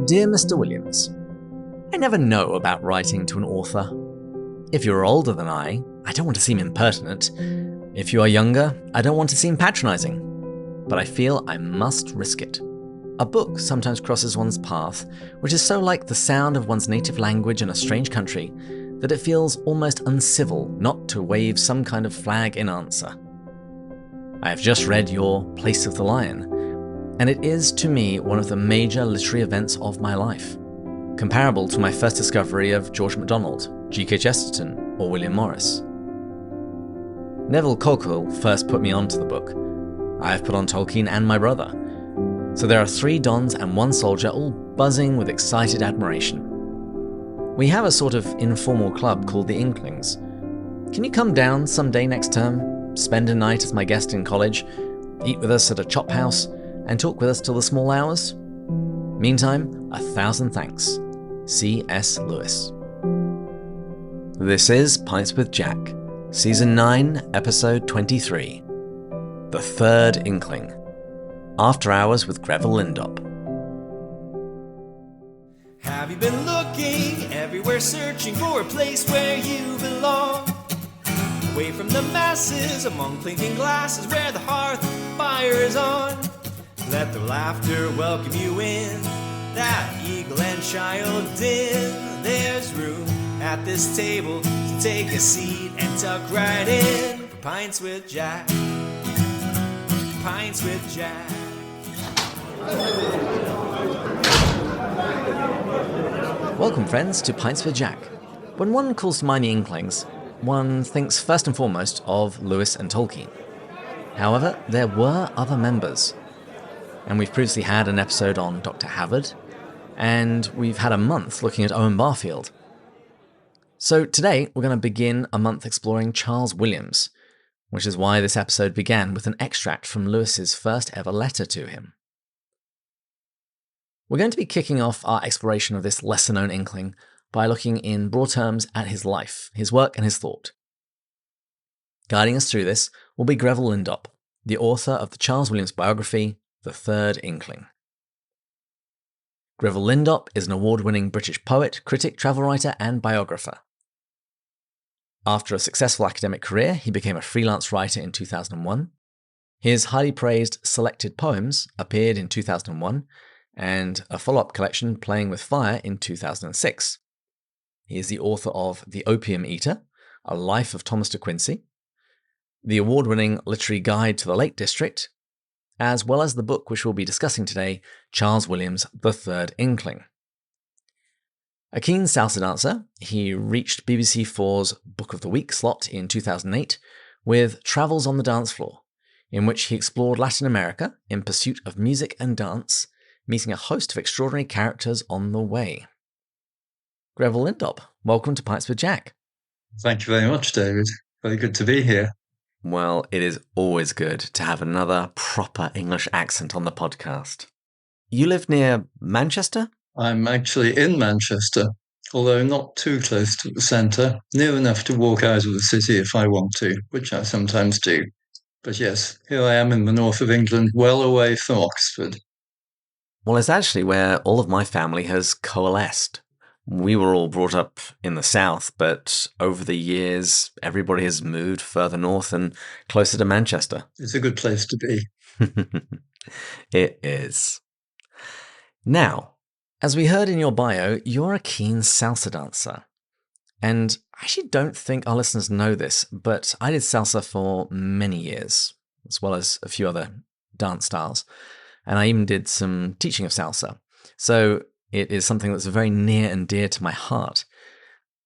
Dear Mr. Williams, I never know about writing to an author. If you're older than I don't want to seem impertinent. If you are younger, I don't want to seem patronizing. But I feel I must risk it. A book sometimes crosses one's path, which is so like the sound of one's native language in a strange country that it feels almost uncivil not to wave some kind of flag in answer. I have just read your Place of the Lion, and it is, to me, one of the major literary events of my life, comparable to my first discovery of George MacDonald, G.K. Chesterton, or William Morris. Neville Cockle first put me onto the book. I have put on Tolkien and my brother. So there are 3 dons and 1 soldier all buzzing with excited admiration. We have a sort of informal club called the Inklings. Can you come down someday next term, spend a night as my guest in college, eat with us at a chop house, and talk with us till the small hours? Meantime, 1,000 thanks. C.S. Lewis. This is Pints with Jack, Season 9, Episode 23. The Third Inkling. After Hours with Grevel Lindop. Have you been looking everywhere, searching for a place where you belong? Away from the masses, among clinking glasses, where the hearth fire is on. Let the laughter welcome you in, that eagle and child din. There's room at this table, so take a seat and tuck right in. For Pints with Jack. Pints with Jack. Welcome, friends, to Pints with Jack. When one calls to mind the Inklings, one thinks first and foremost of Lewis and Tolkien. However, there were other members. And we've previously had an episode on Dr. Havard, and we've had a month looking at Owen Barfield. So today, we're going to begin a month exploring Charles Williams, which is why this episode began with an extract from Lewis's first ever letter to him. We're going to be kicking off our exploration of this lesser-known Inkling by looking in broad terms at his life, his work, and his thought. Guiding us through this will be Grevel Lindop, the author of the Charles Williams biography, The Third Inkling. Grevel Lindop is an award-winning British poet, critic, travel writer, and biographer. After a successful academic career, he became a freelance writer in 2001. His highly praised Selected Poems appeared in 2001, and a follow-up collection, Playing with Fire, in 2006. He is the author of The Opium Eater, A Life of Thomas de Quincey, the award-winning Literary Guide to the Lake District, as well as the book which we'll be discussing today, Charles Williams' The Third Inkling. A keen salsa dancer, he reached BBC 4's Book of the Week slot in 2008 with Travels on the Dance Floor, in which he explored Latin America in pursuit of music and dance, meeting a host of extraordinary characters on the way. Grevel Lindop, welcome to Pints with Jack. Thank you very much, David. Very good to be here. Well, it is always good to have another proper English accent on the podcast. You live near Manchester? I'm actually in Manchester, although not too close to the centre, near enough to walk out of the city if I want to, which I sometimes do. But yes, here I am in the north of England, well away from Oxford. Well, it's actually where all of my family has coalesced. We were all brought up in the south, but over the years, everybody has moved further north and closer to Manchester. It's a good place to be. It is. Now, as we heard in your bio, you're a keen salsa dancer. And I actually don't think our listeners know this, but I did salsa for many years, as well as a few other dance styles. And I even did some teaching of salsa. So it is something that's very near and dear to my heart.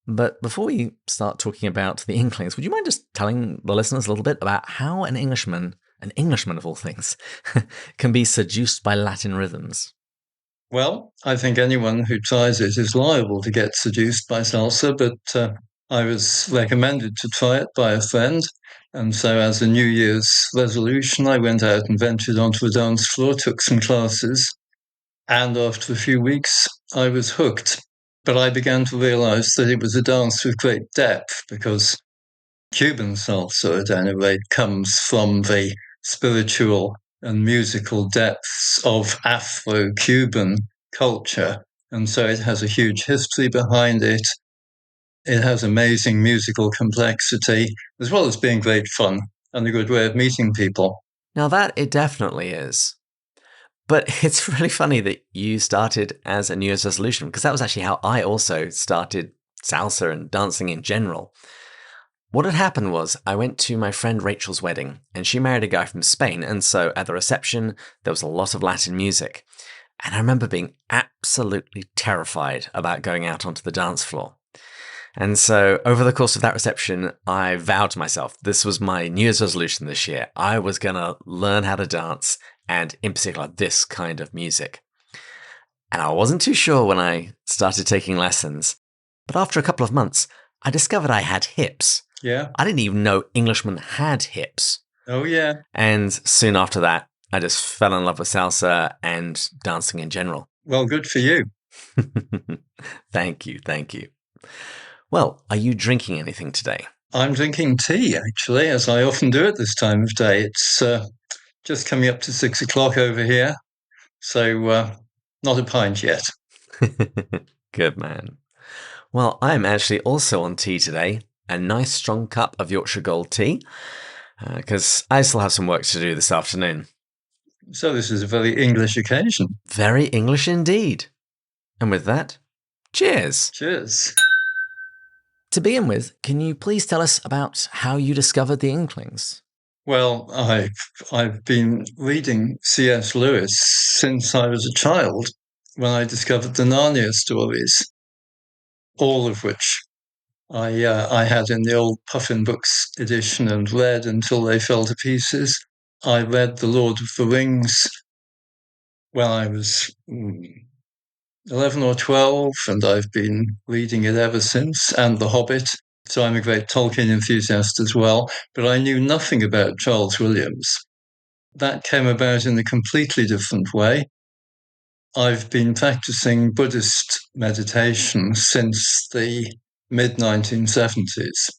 But before we start talking about the Inklings, would you mind just telling the listeners a little bit about how an Englishman of all things, can be seduced by Latin rhythms? Well, I think anyone who tries it is liable to get seduced by salsa, but I was recommended to try it by a friend. And so as a New Year's resolution, I went out and ventured onto the dance floor, took some classes. And after a few weeks, I was hooked. But I began to realize that it was a dance with great depth, because Cuban salsa, at any rate, comes from the spiritual and musical depths of Afro-Cuban culture, And so it has a huge history behind it. It has amazing musical complexity, as well as being great fun and a good way of meeting people. Now that it definitely is. But it's really funny that you started as a New Year's resolution, because that was actually how I also started salsa and dancing in general. What had happened was I went to my friend Rachel's wedding, and she married a guy from Spain, and so at the reception, there was a lot of Latin music. And I remember being absolutely terrified about going out onto the dance floor. And so over the course of that reception, I vowed to myself, this was my New Year's resolution this year. I was going to learn how to dance, and in particular, this kind of music. And I wasn't too sure when I started taking lessons, but after a couple of months, I discovered I had hips. Yeah. I didn't even know Englishmen had hips. Oh, yeah. And soon after that, I just fell in love with salsa and dancing in general. Well, good for you. Thank you. Well, are you drinking anything today? I'm drinking tea, actually, as I often do at this time of day. It's just coming up to 6 o'clock over here, so not a pint yet. Good man. Well, I'm actually also on tea today, a nice strong cup of Yorkshire Gold tea, because I still have some work to do this afternoon. So this is a very English occasion. Very English indeed. And with that, cheers. Cheers. To begin with, can you please tell us about how you discovered the Inklings? Well, I've been reading C.S. Lewis since I was a child, when I discovered the Narnia stories, all of which I had in the old Puffin Books edition and read until they fell to pieces. I read The Lord of the Rings when I was 11 or 12, and I've been reading it ever since, and The Hobbit. So I'm a great Tolkien enthusiast as well, but I knew nothing about Charles Williams. That came about in a completely different way. I've been practicing Buddhist meditation since the mid-1970s.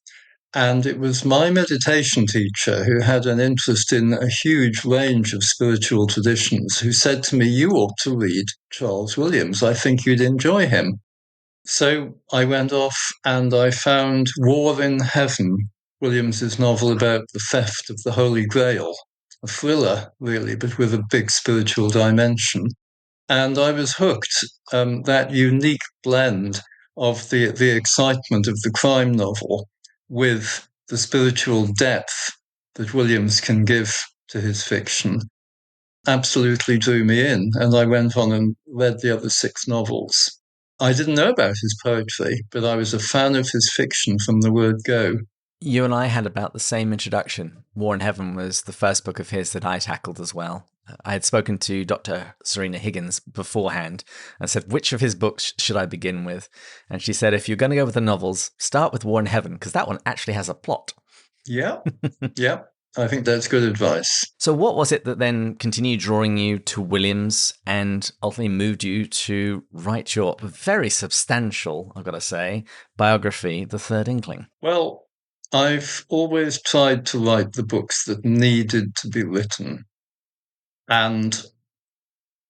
And it was my meditation teacher, who had an interest in a huge range of spiritual traditions, who said to me, "You ought to read Charles Williams. I think you'd enjoy him." So I went off and I found War in Heaven, Williams's novel about the theft of the Holy Grail, a thriller, really, but with a big spiritual dimension. And I was hooked. That unique blend of the excitement of the crime novel with the spiritual depth that Williams can give to his fiction absolutely drew me in. And I went on and read the other 6 novels. I didn't know about his poetry, but I was a fan of his fiction from the word go. You and I had about the same introduction. War in Heaven was the first book of his that I tackled as well. I had spoken to Dr. Serena Higgins beforehand and said, which of his books should I begin with? And she said, if you're going to go with the novels, start with War in Heaven, because that one actually has a plot. Yeah, yeah. I think that's good advice. So what was it that then continued drawing you to Williams and ultimately moved you to write your very substantial, I've got to say, biography, The Third Inkling? Well, I've always tried to write the books that needed to be written. And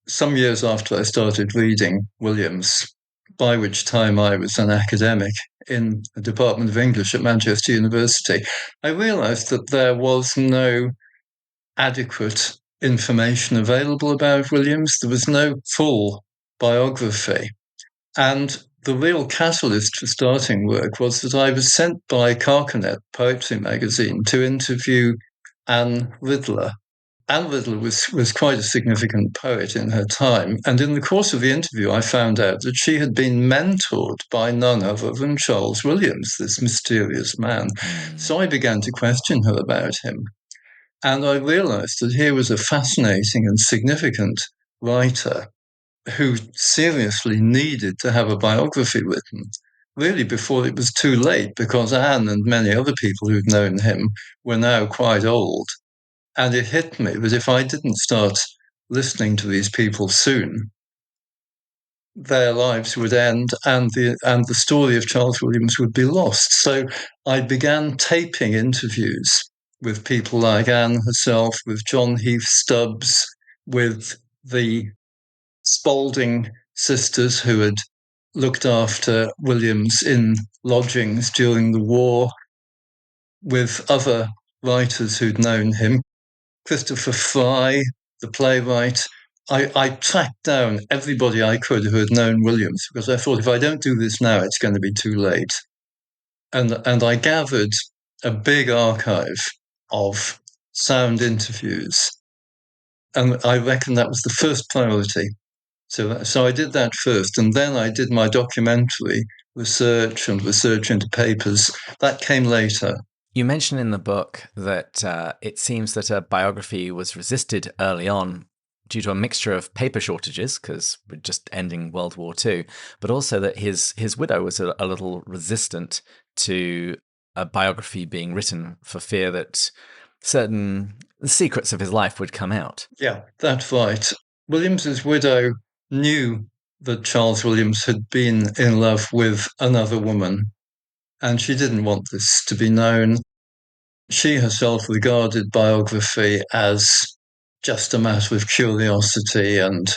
some years after I started reading Williams, by which time I was an academic in the Department of English at Manchester University, I realized that there was no adequate information available about Williams. There was no full biography. And the real catalyst for starting work was that I was sent by Carcanet Poetry magazine to interview Anne Riddler. Anne Riddler was quite a significant poet in her time. And in the course of the interview, I found out that she had been mentored by none other than Charles Williams, this mysterious man. So I began to question her about him. And I realized that here was a fascinating and significant writer who seriously needed to have a biography written, really before it was too late, because Anne and many other people who'd known him were now quite old. And it hit me that if I didn't start listening to these people soon, their lives would end and the story of Charles Williams would be lost. So I began taping interviews with people like Anne herself, with John Heath Stubbs, with the Spalding sisters who had looked after Williams in lodgings during the war with other writers who'd known him. Christopher Fry, the playwright. I tracked down everybody I could who had known Williams because I thought if I don't do this now, it's going to be too late. And I gathered a big archive of sound interviews. And I reckon that was the first priority. So I did that first, and then I did my documentary research and research into papers. That came later. You mentioned in the book that it seems that a biography was resisted early on due to a mixture of paper shortages, because we're just ending World War II, but also that his widow was a little resistant to a biography being written for fear that certain secrets of his life would come out. Yeah, that's right. Williams's widow knew that Charles Williams had been in love with another woman, and she didn't want this to be known. She herself regarded biography as just a matter of curiosity and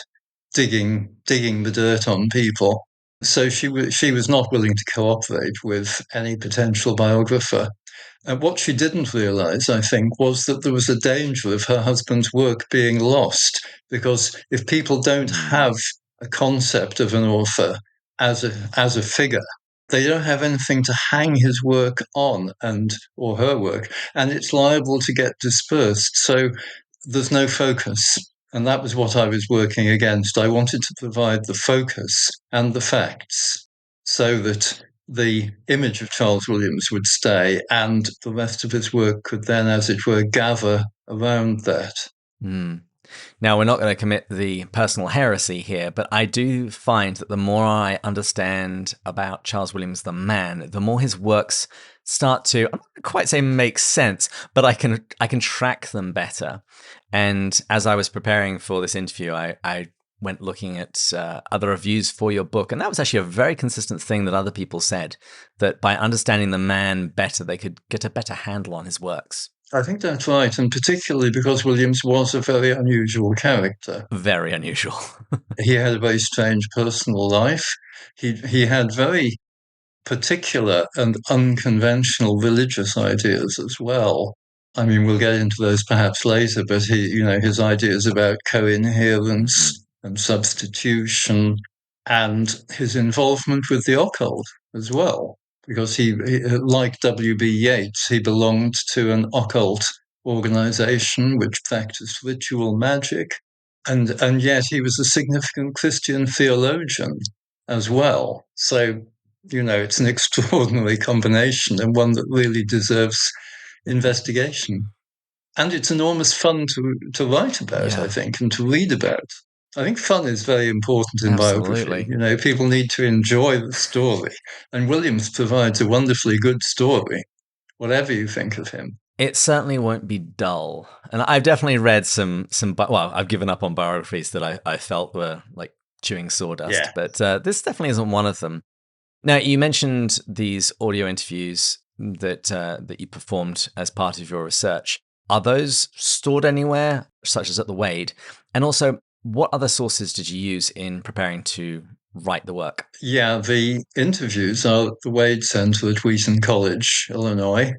digging the dirt on people. So she was not willing to cooperate with any potential biographer. And what she didn't realize, I think, was that there was a danger of her husband's work being lost, because if people don't have a concept of an author as a figure, they don't have anything to hang his work on or her work, and it's liable to get dispersed. So there's no focus. And that was what I was working against. I wanted to provide the focus and the facts so that the image of Charles Williams would stay and the rest of his work could then, as it were, gather around that. Now, we're not going to commit the personal heresy here, but I do find that the more I understand about Charles Williams the man, the more his works start to, I'm not quite say make sense, but I can track them better. And as I was preparing for this interview, I went looking at other reviews for your book, and that was actually a very consistent thing that other people said, that by understanding the man better, they could get a better handle on his works. I think that's right, and particularly because Williams was a very unusual character. Very unusual. He had a very strange personal life. He had very particular and unconventional religious ideas as well. I mean, we'll get into those perhaps later, but his ideas about coherence and substitution, and his involvement with the occult as well, because he like W.B. Yeats, he belonged to an occult organization which practiced ritual magic, and yet he was a significant Christian theologian as well. So, it's an extraordinary combination and one that really deserves investigation. And it's enormous fun to write about, I think, and to read about. I think fun is very important in biography. People need to enjoy the story. And Williams provides a wonderfully good story, whatever you think of him. It certainly won't be dull. And I've definitely read some I've given up on biographies that I felt were like chewing sawdust, but this definitely isn't one of them. Now, you mentioned these audio interviews that you performed as part of your research. Are those stored anywhere, such as at the Wade? And also, what other sources did you use in preparing to write the work? Yeah, the interviews are at the Wade Center at Wheaton College, Illinois.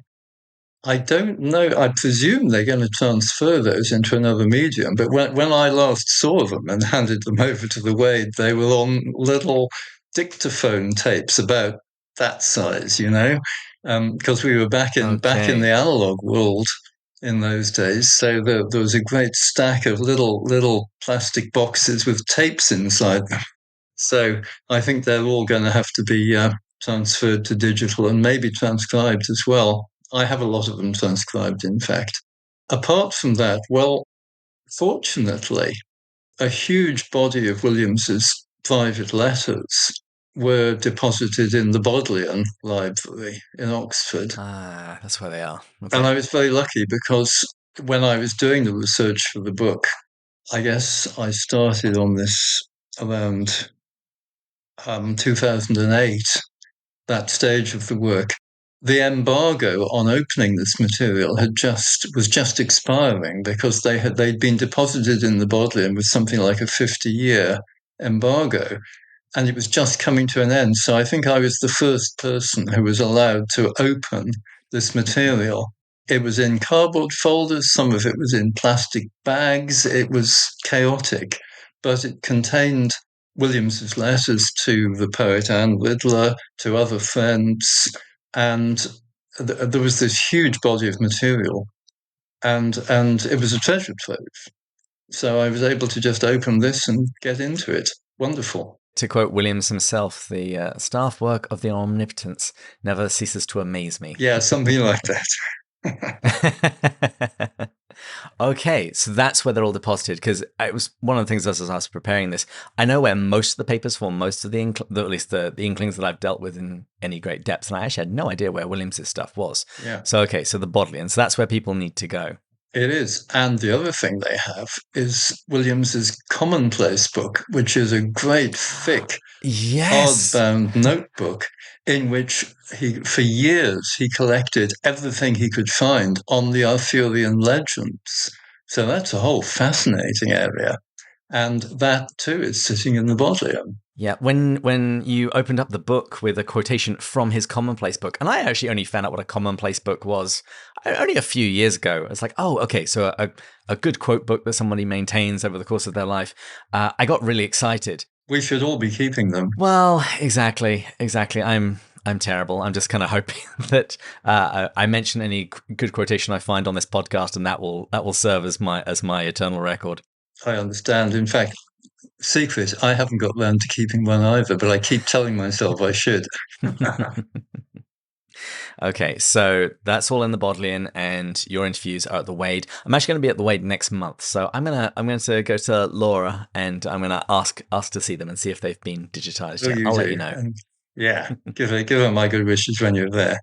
I don't know. I presume they're going to transfer those into another medium. But when I last saw them and handed them over to the Wade, they were on little dictaphone tapes about that size, because we were back in the analog world in those days. So there was a great stack of little plastic boxes with tapes inside them. So I think they're all going to have to be transferred to digital and maybe transcribed as well. I have a lot of them transcribed, in fact. Apart from that, well, fortunately, a huge body of Williams's private letters were deposited in the Bodleian Library in Oxford. Ah, that's where they are. Okay. And I was very lucky because when I was doing the research for the book, I guess I started on this around 2008, that stage of the work. The embargo on opening this material was just expiring because they'd been deposited in the Bodleian with something like a 50-year embargo, and it was just coming to an end. So I think I was the first person who was allowed to open this material. It was in cardboard folders, some of it was in plastic bags. It was chaotic, but it contained Williams's letters to the poet Anne Liddler, to other friends, and there was this huge body of material, and it was a treasure trove. So I was able to just open this and get into it. Wonderful. To quote Williams himself, the staff work of the omnipotence never ceases to amaze me. Yeah, something like that. Okay, so that's where they're all deposited, because it was one of the things as I was preparing this. I know where most of the papers for most of at least the Inklings that I've dealt with in any great depth, and I actually had no idea where Williams' stuff was. Yeah. So, okay, so the Bodleian, so that's where people need to go. It is. And the other thing they have is Williams's Commonplace book, which is a great, thick, yes, hardbound notebook in which for years, he collected everything he could find on the Arthurian legends. So that's a whole fascinating area. And that, too, is sitting in the Bodleian. Yeah, when you opened up the book with a quotation from his Commonplace book, and I actually only found out what a Commonplace book was only a few years ago. It's like, oh, okay, so a good quote book that somebody maintains over the course of their life. I got really excited. We should all be keeping them. Well, exactly. I'm terrible. I'm just kind of hoping that I mention any good quotation I find on this podcast, and that will serve as my eternal record. I understand. In fact, secret, I haven't got round to keeping one either, but I keep telling myself I should. Okay, so that's all in the Bodleian, and your interviews are at the Wade. I'm actually going to be at the Wade next month, so I'm going to go to Laura, and I'm going to ask to see them and see if they've been digitized yet. I'll let you know. And yeah, give her my good wishes when you're there.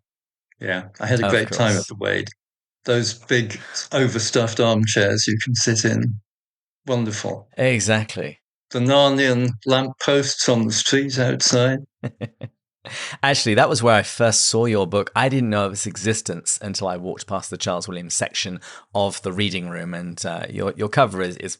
Yeah, I had a great time at the Wade. Those big overstuffed armchairs you can sit in. Wonderful. Exactly. The Narnian lampposts on the street outside. Actually, that was where I first saw your book. I didn't know of its existence until I walked past the Charles Williams section of the reading room, and your cover is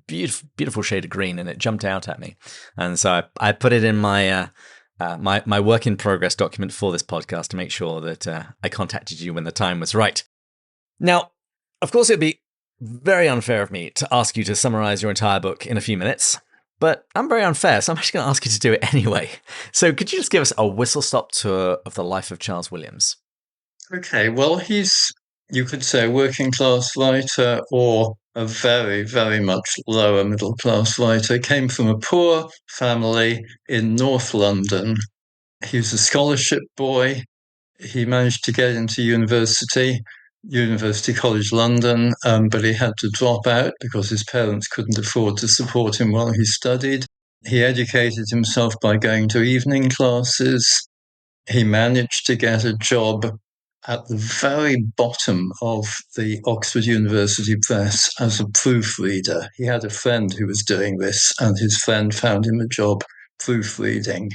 beautiful shade of green, and it jumped out at me. And so I put it in my my work in progress document for this podcast to make sure that I contacted you when the time was right. Now, of course, it would be very unfair of me to ask you to summarize your entire book in a few minutes, but I'm very unfair, so I'm actually going to ask you to do it anyway. So could you just give us a whistle-stop tour of the life of Charles Williams? Okay, well, he's, you could say, a working-class writer or a very, very much lower middle-class writer. Came from a poor family in North London. He was a scholarship boy. He managed to get into University College London, but he had to drop out because his parents couldn't afford to support him while he studied. He educated himself by going to evening classes. He managed to get a job at the very bottom of the Oxford University Press as a proofreader. He had a friend who was doing this, and his friend found him a job proofreading.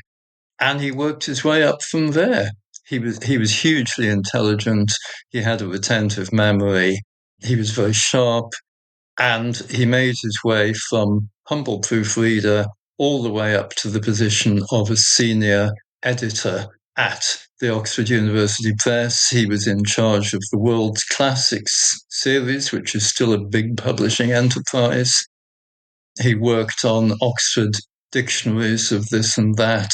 And he worked his way up from there. He was hugely intelligent. He had a retentive memory. He was very sharp, and he made his way from humble proofreader all the way up to the position of a senior editor at the Oxford University Press. He was in charge of the World's Classics series, which is still a big publishing enterprise. He worked on Oxford dictionaries of this and that.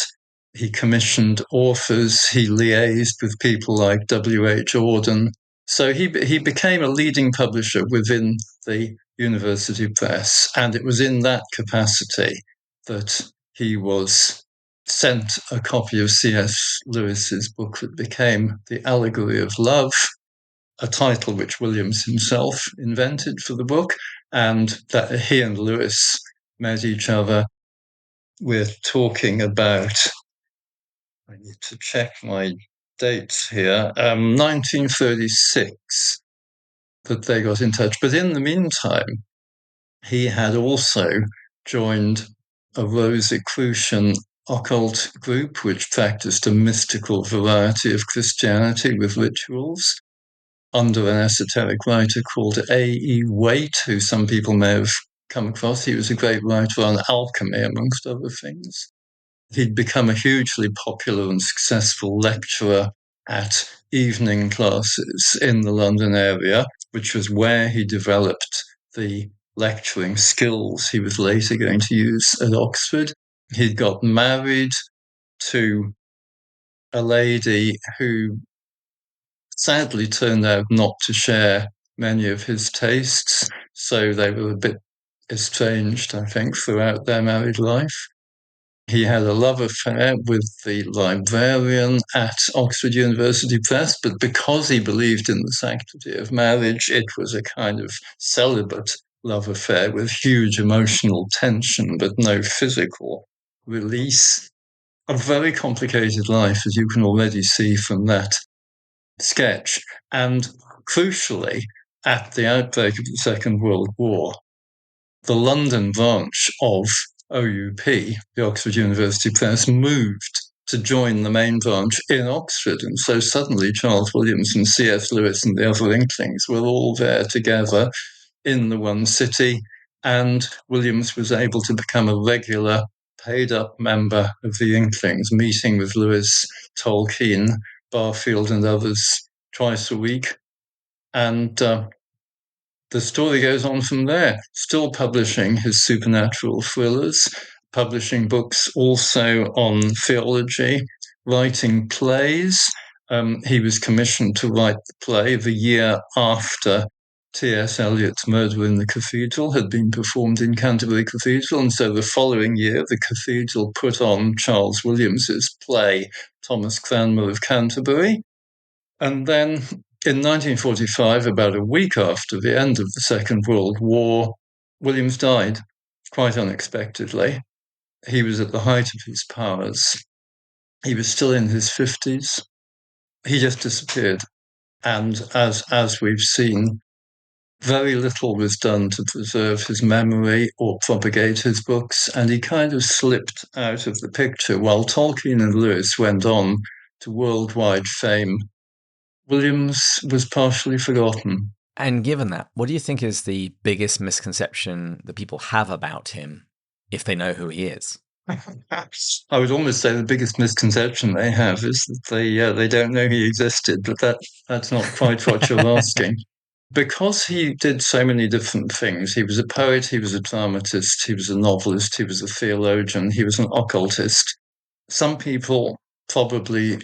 He commissioned authors. He liaised with people like W.H. Auden. So he became a leading publisher within the University Press. And it was in that capacity that he was sent a copy of C.S. Lewis's book that became The Allegory of Love, a title which Williams himself invented for the book, and that he and Lewis met each other. We're talking about, I need to check my dates here, 1936 that they got in touch. But in the meantime, he had also joined a Rosicrucian occult group which practiced a mystical variety of Christianity with rituals under an esoteric writer called A.E. Waite, who some people may have come across. He was a great writer on alchemy, amongst other things. He'd become a hugely popular and successful lecturer at evening classes in the London area, which was where he developed the lecturing skills he was later going to use at Oxford. He'd got married to a lady who sadly turned out not to share many of his tastes, so they were a bit estranged, I think, throughout their married life. He had a love affair with the librarian at Oxford University Press, but because he believed in the sanctity of marriage, it was a kind of celibate love affair with huge emotional tension, but no physical release. A very complicated life, as you can already see from that sketch. And crucially, at the outbreak of the Second World War, the London branch of OUP, the Oxford University Press, moved to join the main branch in Oxford. And so suddenly Charles Williams and C.S. Lewis and the other Inklings were all there together in the one city. And Williams was able to become a regular paid-up member of the Inklings, meeting with Lewis, Tolkien, Barfield and others twice a week. And the story goes on from there, still publishing his supernatural thrillers, publishing books also on theology, writing plays. He was commissioned to write the play the year after T.S. Eliot's Murder in the Cathedral had been performed in Canterbury Cathedral. And so the following year, the cathedral put on Charles Williams's play, Thomas Cranmer of Canterbury. And then in 1945, about a week after the end of the Second World War, Williams died quite unexpectedly. He was at the height of his powers. He was still in his 50s. He just disappeared. And as we've seen, very little was done to preserve his memory or propagate his books, and he kind of slipped out of the picture. While Tolkien and Lewis went on to worldwide fame, Williams was partially forgotten. And given that, what do you think is the biggest misconception that people have about him if they know who he is? I would almost say the biggest misconception they have is that they don't know he existed, but that's not quite what you're asking. Because he did so many different things, he was a poet, he was a dramatist, he was a novelist, he was a theologian, he was an occultist. Some people probably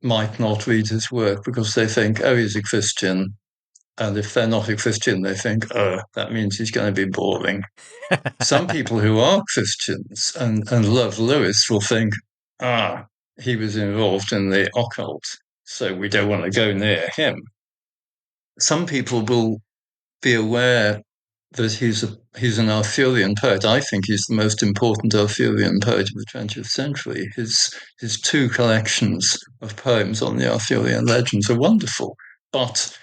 might not read his work because they think, oh, he's a Christian. And if they're not a Christian, they think, oh, that means he's going to be boring. Some people who are Christians and love Lewis will think, he was involved in the occult, so we don't want to go near him. Some people will be aware that he's an Arthurian poet. I think he's the most important Arthurian poet of the 20th century. His two collections of poems on the Arthurian legends are wonderful, but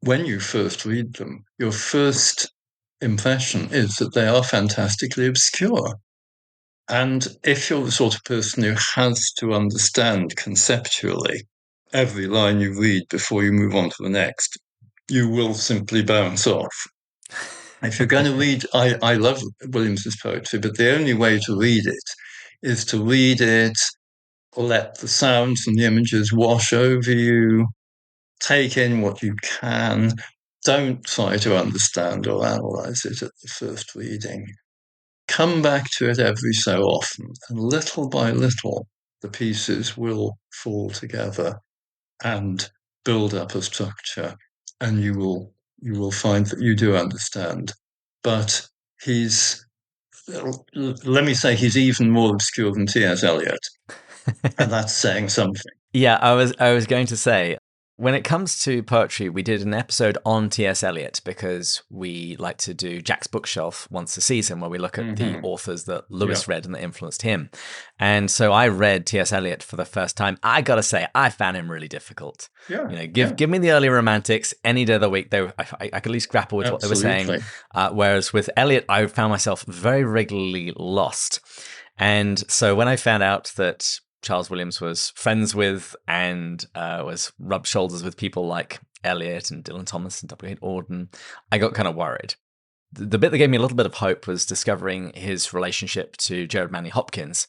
when you first read them, your first impression is that they are fantastically obscure. And if you're the sort of person who has to understand conceptually every line you read before you move on to the next, you will simply bounce off. If you're going to read, I love Williams's poetry, but the only way to read it is to read it, let the sounds and the images wash over you, take in what you can. Don't try to understand or analyze it at the first reading. Come back to it every so often, and little by little, the pieces will fall together and build up a structure, and you will find that you do understand. But let me say, he's even more obscure than T.S. Eliot, and that's saying something. Yeah, I was going to say, when it comes to poetry, we did an episode on T.S. Eliot because we like to do Jack's Bookshelf once a season where we look at the authors that Lewis read and that influenced him. And so I read T.S. Eliot for the first time. I got to say, I found him really difficult. Yeah, give me the early romantics any day of the week. I could at least grapple with what they were saying. Whereas with Eliot, I found myself very regularly lost. And so when I found out that Charles Williams was friends with and was rubbed shoulders with people like Eliot and Dylan Thomas and W.H. Auden, I got kind of worried. The bit that gave me a little bit of hope was discovering his relationship to Gerard Manley Hopkins.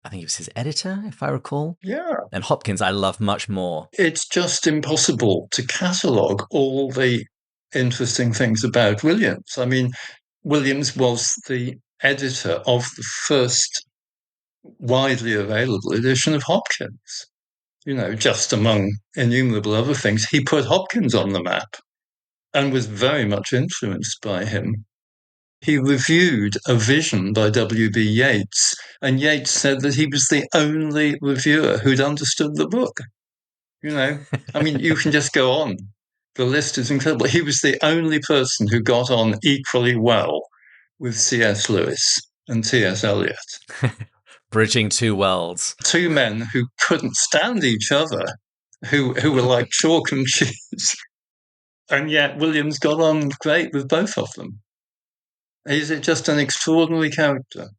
I think he was his editor, if I recall. Yeah. And Hopkins I love much more. It's just impossible to catalogue all the interesting things about Williams. I mean, Williams was the editor of the first widely available edition of Hopkins. Just among innumerable other things, he put Hopkins on the map and was very much influenced by him. He reviewed A Vision by W.B. Yeats, and Yeats said that he was the only reviewer who'd understood the book. I mean, you can just go on. The list is incredible. He was the only person who got on equally well with C.S. Lewis and T.S. Eliot. Bridging two worlds. Two men who couldn't stand each other, who were like chalk and cheese. And yet Williams got on great with both of them. He's just an extraordinary character.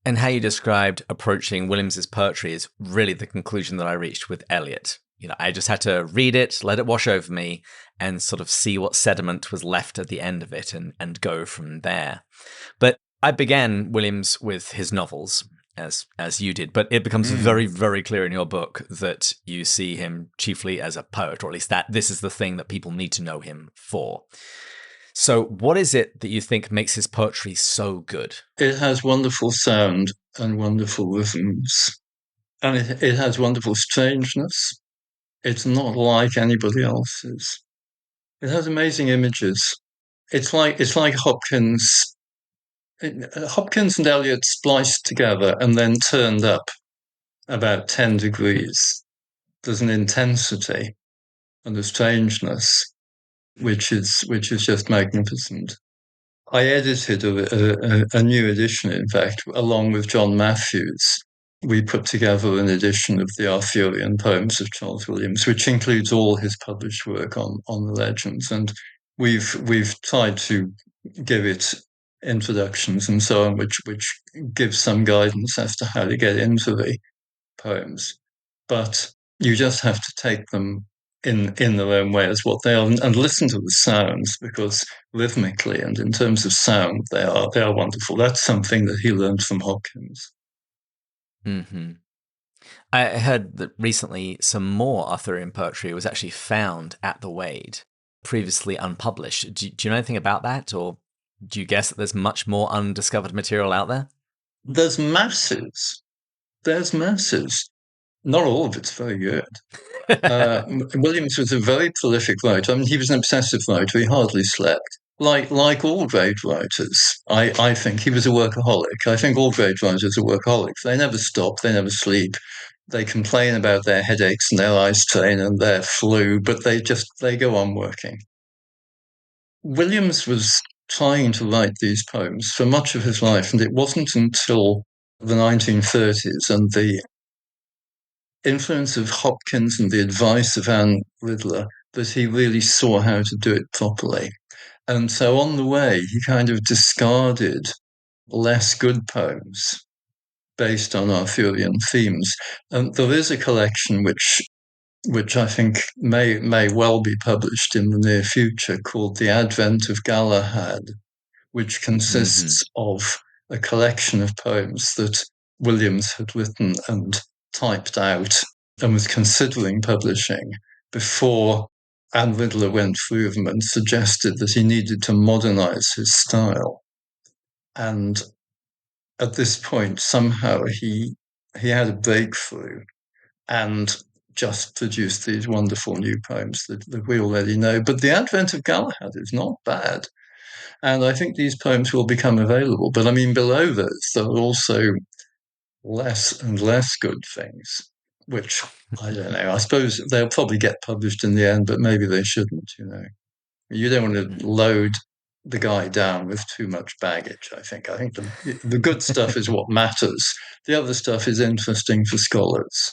And how you described approaching Williams's poetry is really the conclusion that I reached with Eliot. I just had to read it, let it wash over me, and sort of see what sediment was left at the end of it and go from there. But I began Williams with his novels, as you did, but it becomes very, very clear in your book that you see him chiefly as a poet, or at least that this is the thing that people need to know him for. So what is it that you think makes his poetry so good? It has wonderful sound and wonderful rhythms, and it has wonderful strangeness. It's not like anybody else's. It has amazing images. It's like Hopkins and Eliot spliced together and then turned up about 10 degrees. There's an intensity and a strangeness which is just magnificent. I edited a new edition, in fact, along with John Matthews. We put together an edition of the Arthurian poems of Charles Williams, which includes all his published work on the legends, and we've tried to give it introductions and so on, which gives some guidance as to how to get into the poems. But you just have to take them in their own way as what they are, and listen to the sounds, because rhythmically and in terms of sound, they are wonderful. That's something that he learned from Hopkins. Mm-hmm. I heard that recently some more Arthurian poetry was actually found at the Wade, previously unpublished. Do you know anything about that, or do you guess that there's much more undiscovered material out there? There's masses. Not all of it's very good. Williams was a very prolific writer. I mean, he was an obsessive writer. He hardly slept. Like all great writers, I think he was a workaholic. I think all great writers are workaholics. They never stop. They never sleep. They complain about their headaches and their eye strain and their flu, but they go on working. Williams was trying to write these poems for much of his life, and it wasn't until the 1930s and the influence of Hopkins and the advice of Anne Riddler that he really saw how to do it properly. And so on the way, he kind of discarded less good poems based on Arthurian themes. And there is a collection which I think may well be published in the near future, called The Advent of Galahad, which consists of a collection of poems that Williams had written and typed out and was considering publishing before Anne Riddler went through them and suggested that he needed to modernize his style. And at this point, somehow he had a breakthrough and just produced these wonderful new poems that we already know. But The Advent of Galahad is not bad. And I think these poems will become available. But I mean, below this, there are also less and less good things, which I don't know. I suppose they'll probably get published in the end, but maybe they shouldn't, You don't want to load the guy down with too much baggage, I think. I think the good stuff is what matters. The other stuff is interesting for scholars,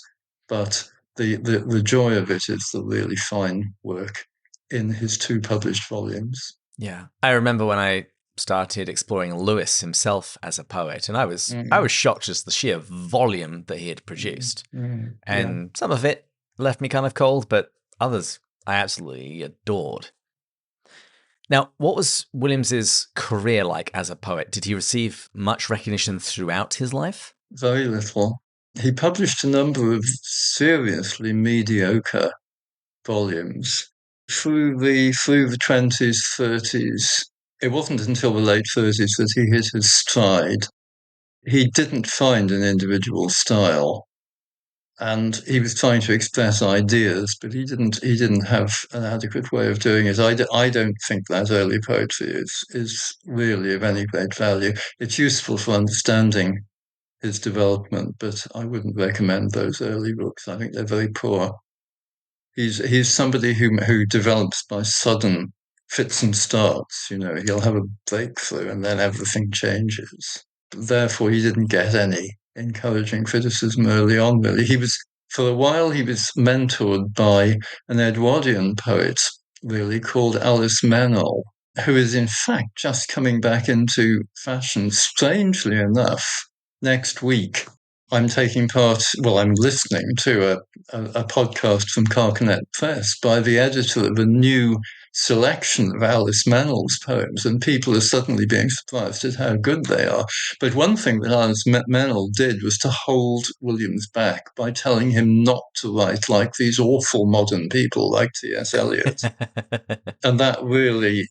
but the joy of it is the really fine work in his 2 published volumes. Yeah. I remember when I started exploring Lewis himself as a poet, and I was shocked just the sheer volume that he had produced. And some of it left me kind of cold, but others I absolutely adored. Now, what was Williams's career like as a poet? Did he receive much recognition throughout his life? Very little. He published a number of seriously mediocre volumes through the 20s, 30s. It wasn't until the late 30s that he hit his stride. He didn't find an individual style, and he was trying to express ideas, but he didn't have an adequate way of doing it. I don't think that early poetry is really of any great value. It's useful for understanding his development, but I wouldn't recommend those early books. I think they're very poor. He's somebody who develops by sudden fits and starts. He'll have a breakthrough and then everything changes. Therefore, he didn't get any encouraging criticism early on. Really, for a while he was mentored by an Edwardian poet, really called Alice Meynell, who is in fact just coming back into fashion. Strangely enough, next week I'm listening to a podcast from Carcanet Press by the editor of a new selection of Alice Meynell's poems, and people are suddenly being surprised at how good they are. But one thing that Alice Meynell did was to hold Williams back by telling him not to write like these awful modern people like T.S. Eliot. And that really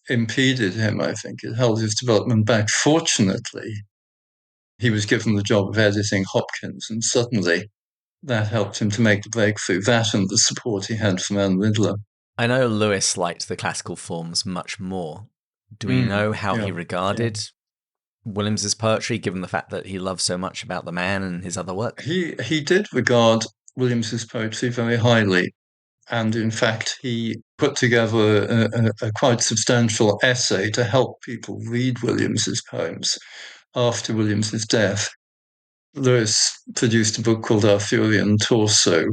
impeded him, I think. It held his development back. Fortunately, he was given the job of editing Hopkins, and suddenly that helped him to make the breakthrough, that and the support he had from Anne Riddler. I know Lewis liked the classical forms much more. Do we know how he regarded Williams's poetry, given the fact that he loved so much about the man and his other work? He did regard Williams's poetry very highly. And in fact, he put together a quite substantial essay to help people read Williams's poems after Williams's death. Lewis produced a book called Arthurian Torso,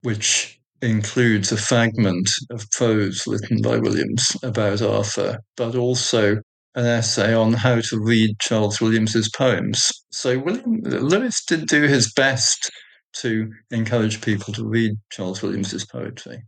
which includes a fragment of prose written by Williams about Arthur, but also an essay on how to read Charles Williams's poems. So Lewis did do his best to encourage people to read Charles Williams's poetry,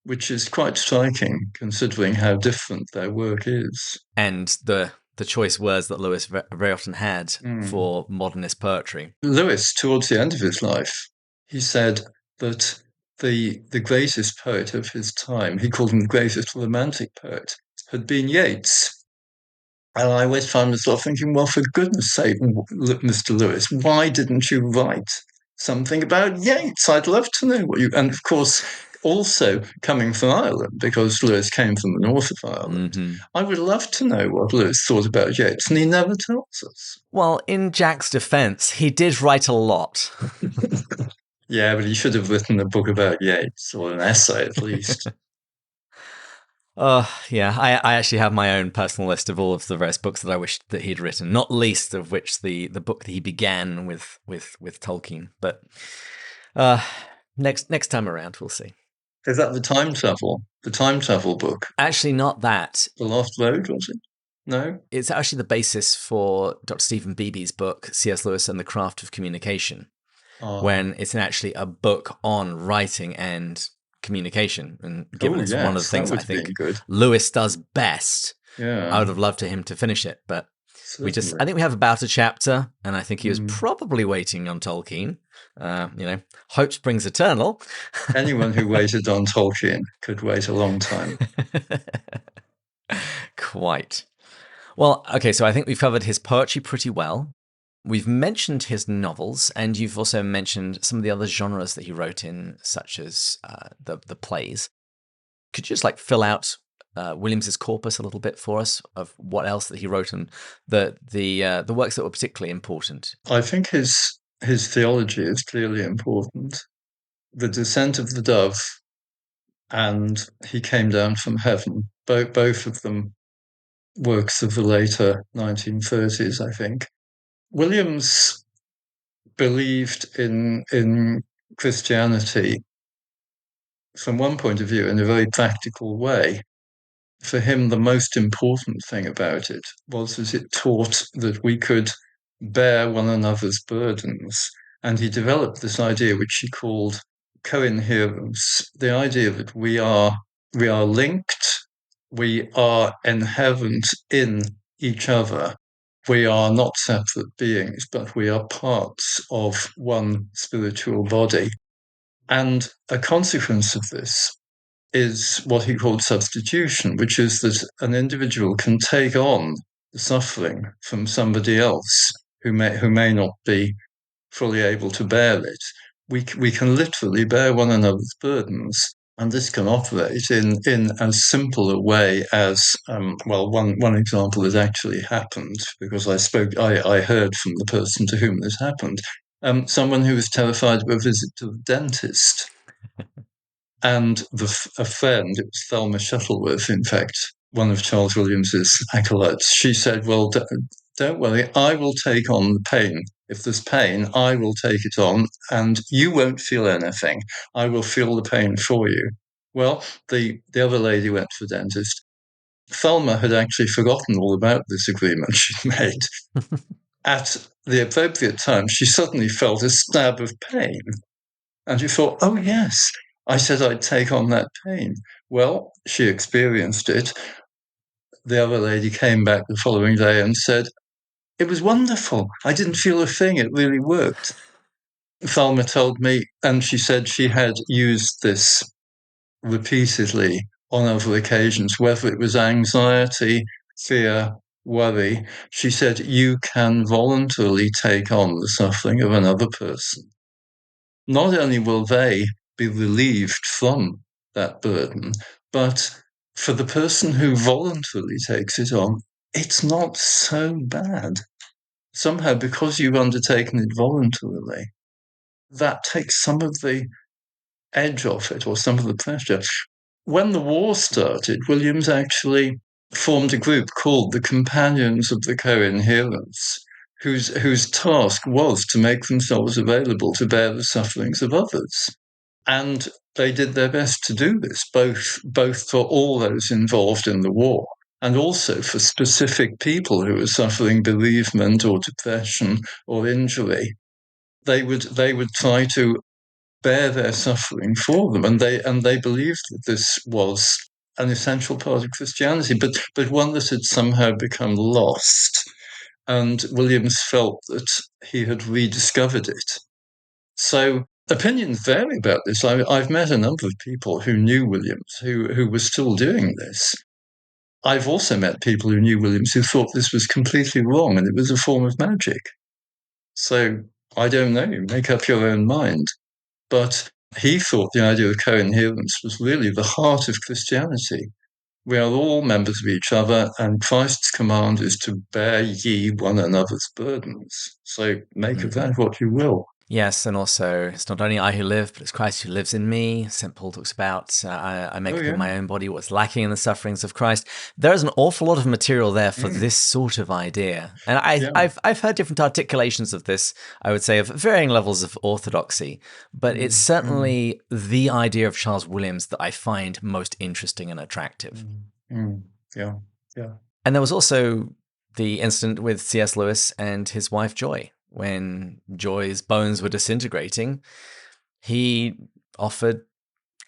which is quite striking considering how different their work is. And the choice words that Lewis very often had for modernist poetry. Lewis, towards the end of his life, he said that the greatest poet of his time, he called him the greatest romantic poet, had been Yeats. And I always found myself thinking, well, for goodness sake, Mr. Lewis, why didn't you write something about Yeats? I'd love to know what you... And of course, also coming from Ireland, because Lewis came from the north of Ireland, I would love to know what Lewis thought about Yeats, and he never tells us. Well, in Jack's defense, he did write a lot. Yeah, but he should have written a book about Yeats, or an essay at least. Yeah, I actually have my own personal list of all of the various books that I wished that he'd written, not least of which the book that he began with Tolkien. But next time around, we'll see. Is that the time travel book? Actually, not that. The Lost Road, was it? No? It's actually the basis for Dr. Stephen Beebe's book, C.S. Lewis and the Craft of Communication, when it's actually a book on writing and communication. And given it's one of the things I think Lewis does best, I would have loved for him to finish it. But I think we have about a chapter, and I think he was probably waiting on Tolkien. Hope springs eternal. Anyone who waited on Tolkien could wait a long time. Quite. Well, okay, so I think we've covered his poetry pretty well. We've mentioned his novels, and you've also mentioned some of the other genres that he wrote in, such as the plays. Could you just fill out Williams's corpus a little bit for us of what else that he wrote and the works that were particularly important? I think his theology is clearly important. The Descent of the Dove and He Came Down from Heaven, both of them works of the later 1930s, I think. Williams believed in Christianity from one point of view in a very practical way. For him, the most important thing about it was that it taught that we could bear one another's burdens. And he developed this idea, which he called coinherence, the idea that we are linked We are inherent in each other. We are not separate beings, but we are parts of one spiritual body. And a consequence of this is what he called substitution, which is that an individual can take on the suffering from somebody else who may not be fully able to bear it. We can literally bear one another's burdens. And this can operate in as simple a way as, one example has actually happened because I heard from the person to whom this happened. Someone who was terrified of a visit to the dentist. And a friend, it was Thelma Shuttleworth, in fact, one of Charles Williams's acolytes, she said, well, don't worry, I will take on the pain. If there's pain, I will take it on, and you won't feel anything. I will feel the pain for you. Well, the other lady went to the dentist. Thelma had actually forgotten all about this agreement she'd made. At the appropriate time, she suddenly felt a stab of pain. And you thought, oh, yes, I said I'd take on that pain. Well, she experienced it. The other lady came back the following day and said, it was wonderful. I didn't feel a thing. It really worked. Thelma told me, and she said she had used this repeatedly on other occasions, whether it was anxiety, fear, worry. She said, you can voluntarily take on the suffering of another person. Not only will they be relieved from that burden, but for the person who voluntarily takes it on, it's not so bad. Somehow, because you've undertaken it voluntarily, that takes some of the edge off it or some of the pressure. When the war started, Williams actually formed a group called the Companions of the Co-Inherents, whose task was to make themselves available to bear the sufferings of others. And they did their best to do this, both for all those involved in the war and also for specific people who were suffering bereavement or depression or injury. They would try to bear their suffering for them, and they believed that this was an essential part of Christianity, but one that had somehow become lost. And Williams felt that he had rediscovered it. So opinions vary about this. I've met a number of people who knew Williams who were still doing this. I've also met people who knew Williams who thought this was completely wrong and it was a form of magic. So I don't know, make up your own mind. But he thought the idea of co-inherence was really the heart of Christianity. We are all members of each other, and Christ's command is to bear ye one another's burdens. So make of that what you will. Yes, and also it's not only I who live, but it's Christ who lives in me. St. Paul talks about I make in my own body what's lacking in the sufferings of Christ. There is an awful lot of material there for this sort of idea, and I've heard different articulations of this. I would say of varying levels of orthodoxy, but it's certainly the idea of Charles Williams that I find most interesting and attractive. Yeah. And there was also the incident with C.S. Lewis and his wife Joy. When Joy's bones were disintegrating, he offered,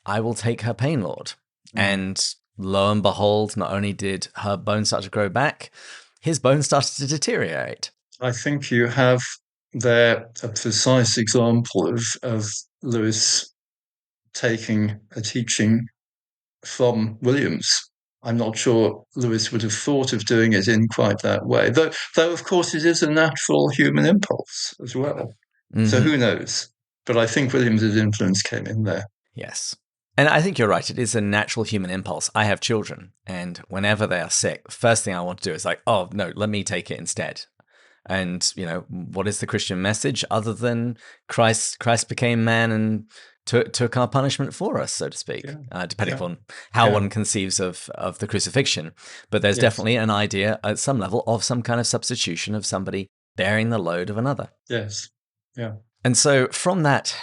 I will take her pain, Lord. And lo and behold, not only did her bones start to grow back, his bones started to deteriorate. I think you have there a precise example of Lewis taking a teaching from Williams. I'm not sure Lewis would have thought of doing it in quite that way, though of course it is a natural human impulse as well. So who knows? But I think Williams's influence came in there. Yes. And I think you're right. It is a natural human impulse. I have children, and whenever they are sick, the first thing I want to do is like, oh, no, let me take it instead. And, what is the Christian message other than Christ became man and took our punishment for us, so to speak, depending upon how one conceives of the crucifixion. But there's definitely an idea at some level of some kind of substitution of somebody bearing the load of another. Yes. Yeah. And so from that,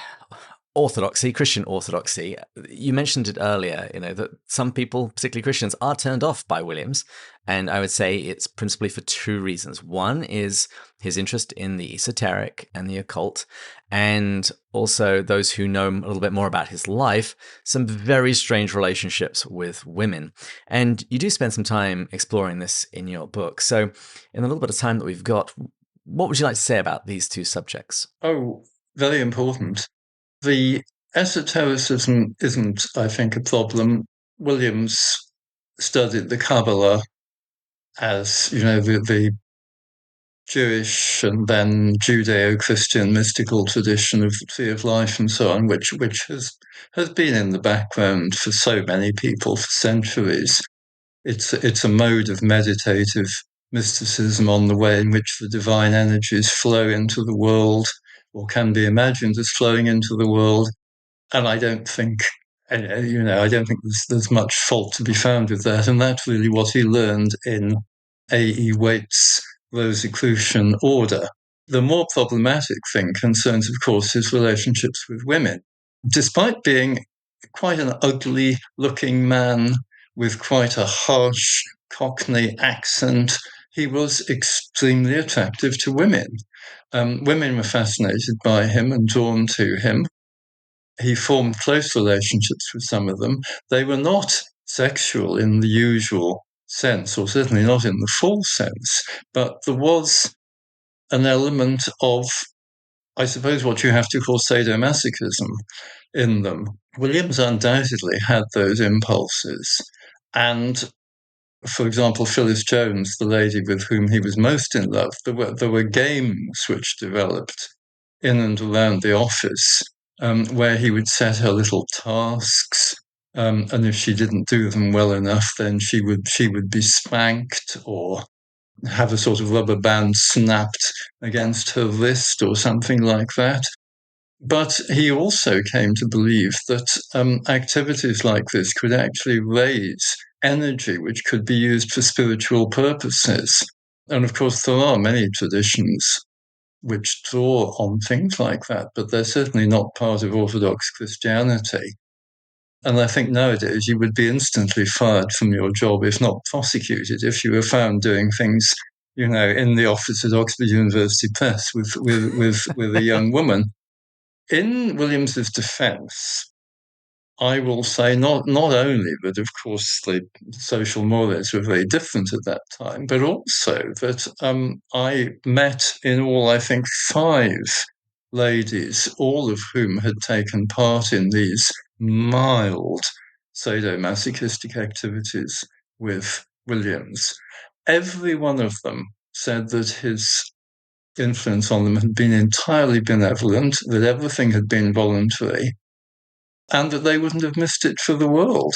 orthodoxy, Christian orthodoxy. You mentioned it earlier, that some people, particularly Christians, are turned off by Williams. And I would say it's principally for two reasons. One is his interest in the esoteric and the occult, and also those who know a little bit more about his life, some very strange relationships with women. And you do spend some time exploring this in your book. So in the little bit of time that we've got, what would you like to say about these two subjects? Oh, very important. The esotericism isn't, I think, a problem. Williams studied the Kabbalah as, the Jewish and then Judeo-Christian mystical tradition of the tree of life and so on, which has been in the background for so many people for centuries. It's a mode of meditative mysticism on the way in which the divine energies flow into the world, or can be imagined as flowing into the world. And I don't think, I don't think there's much fault to be found with that. And that's really what he learned in A.E. Waite's Rosicrucian order. The more problematic thing concerns, of course, his relationships with women. Despite being quite an ugly looking man with quite a harsh Cockney accent, he was extremely attractive to women. Women were fascinated by him and drawn to him. He formed close relationships with some of them. They were not sexual in the usual sense, or certainly not in the full sense, but there was an element of, I suppose, what you have to call sadomasochism in them. Williams undoubtedly had those impulses. And, for example, Phyllis Jones, the lady with whom he was most in love, there were games which developed in and around the office where he would set her little tasks. And if she didn't do them well enough, then she would be spanked or have a sort of rubber band snapped against her wrist or something like that. But he also came to believe that activities like this could actually raise energy which could be used for spiritual purposes. And of course, there are many traditions which draw on things like that, but they're certainly not part of Orthodox Christianity. And I think nowadays you would be instantly fired from your job, if not prosecuted, if you were found doing things, in the office at Oxford University Press with a young woman. In Williams's defence, I will say not only that, of course, the social mores were very different at that time, but also that I met in all, I think, 5 ladies, all of whom had taken part in these mild sadomasochistic activities with Williams. Every one of them said that his influence on them had been entirely benevolent, that everything had been voluntary, and that they wouldn't have missed it for the world.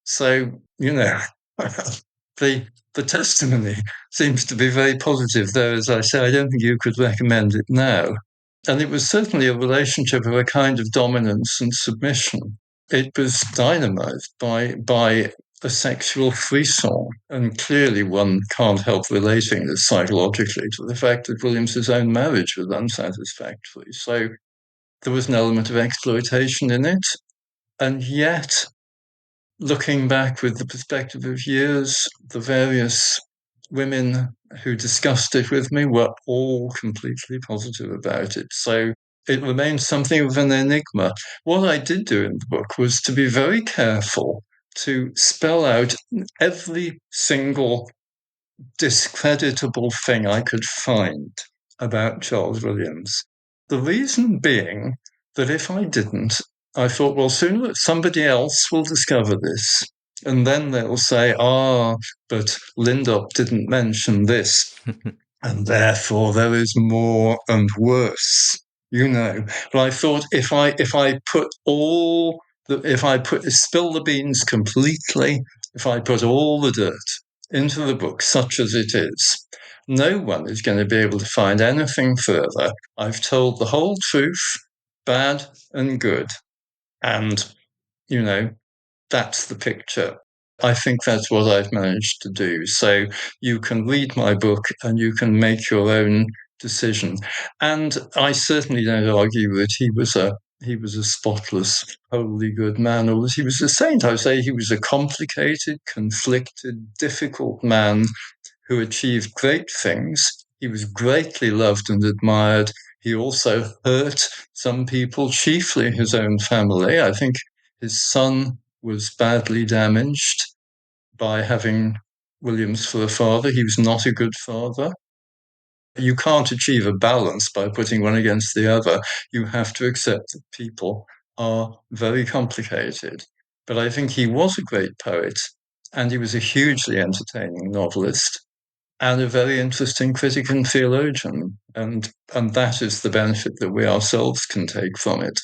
So, the testimony seems to be very positive, though, as I say, I don't think you could recommend it now. And it was certainly a relationship of a kind of dominance and submission. It was dynamized by a sexual frisson, and clearly one can't help relating this psychologically to the fact that Williams's own marriage was unsatisfactory. So there was an element of exploitation in it. And yet, looking back with the perspective of years, the various women who discussed it with me were all completely positive about it. So it remains something of an enigma. What I did do in the book was to be very careful to spell out every single discreditable thing I could find about Charles Williams. The reason being that if I didn't, I thought, well, soon somebody else will discover this. And then they'll say, but Lindop didn't mention this. And therefore there is more and worse, But I thought if I spill the beans completely, if I put all the dirt into the book, such as it is, no one is going to be able to find anything further. I've told the whole truth, bad and good. And, that's the picture. I think that's what I've managed to do. So you can read my book and you can make your own decision. And I certainly don't argue that he was a he was a spotless, wholly good man, or he was a saint. I would say he was a complicated, conflicted, difficult man who achieved great things. He was greatly loved and admired. He also hurt some people, chiefly his own family. I think his son was badly damaged by having Williams for a father. He was not a good father. You can't achieve a balance by putting one against the other. You have to accept that people are very complicated. But I think he was a great poet, and he was a hugely entertaining novelist and a very interesting critic and theologian. And that is the benefit that we ourselves can take from it.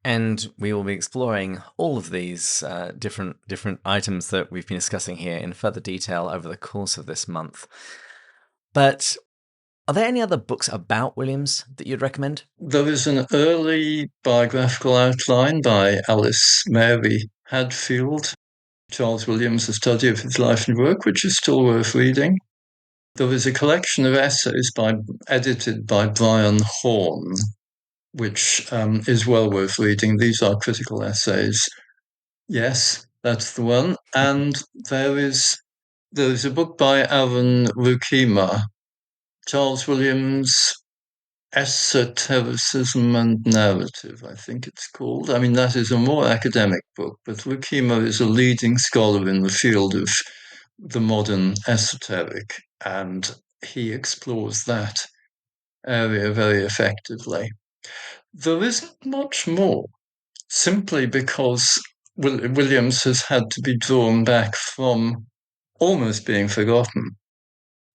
And we will be exploring all of these different items that we've been discussing here in further detail over the course of this month. But are there any other books about Williams that you'd recommend? There is an early biographical outline by Alice Mary Hadfield, Charles Williams, A Study of His Life and Work, which is still worth reading. There is a collection of essays edited by Brian Horne, which is well worth reading. These are critical essays. Yes, that's the one. And there is a book by Aaron Rukima, Charles Williams, Esotericism and Narrative, I think it's called. I mean, that is a more academic book, but Rukima is a leading scholar in the field of the modern esoteric, and he explores that area very effectively. There isn't much more, simply because Williams has had to be drawn back from almost being forgotten.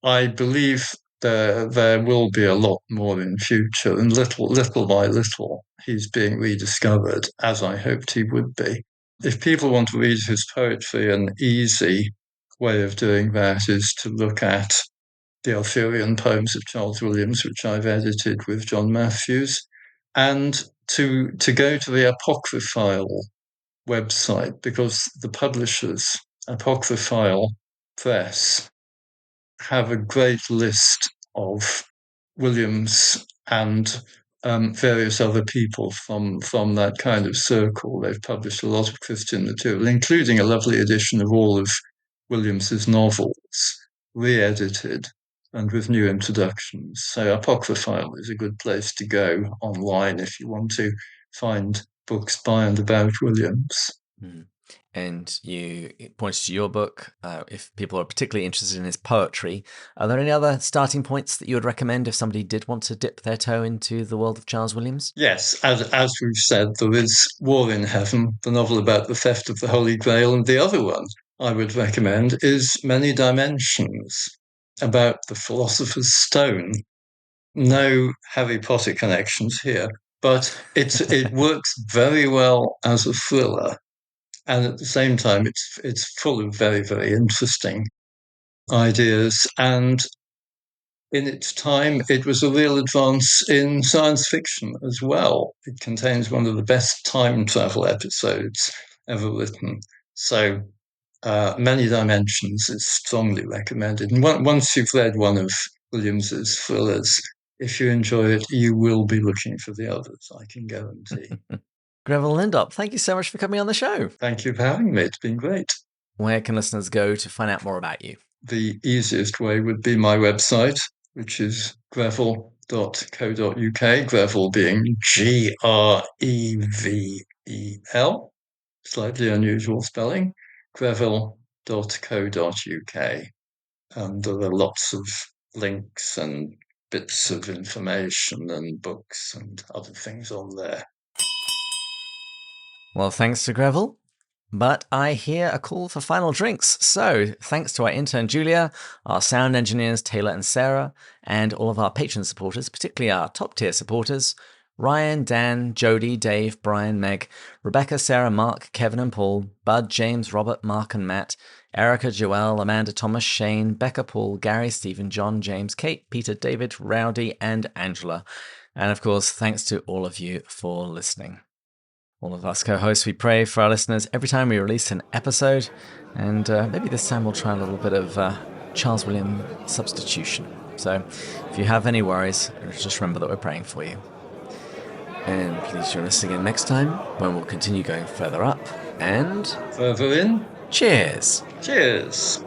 I believe there will be a lot more in future, and little by little, he's being rediscovered, as I hoped he would be. If people want to read his poetry, an easy way of doing that is to look at the Arthurian poems of Charles Williams, which I've edited with John Matthews, and to go to the Apocryphile website, because the publishers, Apocryphile Press, have a great list of Williams and various other people from that kind of circle. They've published a lot of Christian material, including a lovely edition of all of Williams's novels, re-edited and with new introductions. So Apocryphile is a good place to go online if you want to find books by and about Williams. And you pointed to your book. If people are particularly interested in his poetry, are there any other starting points that you would recommend if somebody did want to dip their toe into the world of Charles Williams? Yes, as we've said, there is War in Heaven, the novel about the theft of the Holy Grail, and the other one I would recommend is Many Dimensions, about the Philosopher's Stone. No Harry Potter connections here, but it works very well as a thriller. And at the same time, it's full of very, very interesting ideas. And in its time, it was a real advance in science fiction as well. It contains one of the best time travel episodes ever written. So Many Dimensions is strongly recommended. And once you've read one of Williams's thrillers, if you enjoy it, you will be looking for the others, I can guarantee. Grevel Lindop, thank you so much for coming on the show. Thank you for having me. It's been great. Where can listeners go to find out more about you? The easiest way would be my website, which is grevel.co.uk, Grevel being Grevel, slightly unusual spelling, grevel.co.uk. And there are lots of links and bits of information and books and other things on there. Well, thanks to Grevel. But I hear a call for final drinks. So thanks to our intern Julia, our sound engineers Taylor and Sarah, and all of our patron supporters, particularly our top tier supporters, Ryan, Dan, Jody, Dave, Brian, Meg, Rebecca, Sarah, Mark, Kevin and Paul, Bud, James, Robert, Mark and Matt, Erica, Joelle, Amanda, Thomas, Shane, Becca, Paul, Gary, Stephen, John, James, Kate, Peter, David, Rowdy, and Angela. And of course, thanks to all of you for listening. All of us co-hosts, we pray for our listeners every time we release an episode, and maybe this time we'll try a little bit of Charles William substitution. So if you have any worries, just remember that we're praying for you. And please join us again next time when we'll continue going further up. And Further in. cheers! Cheers.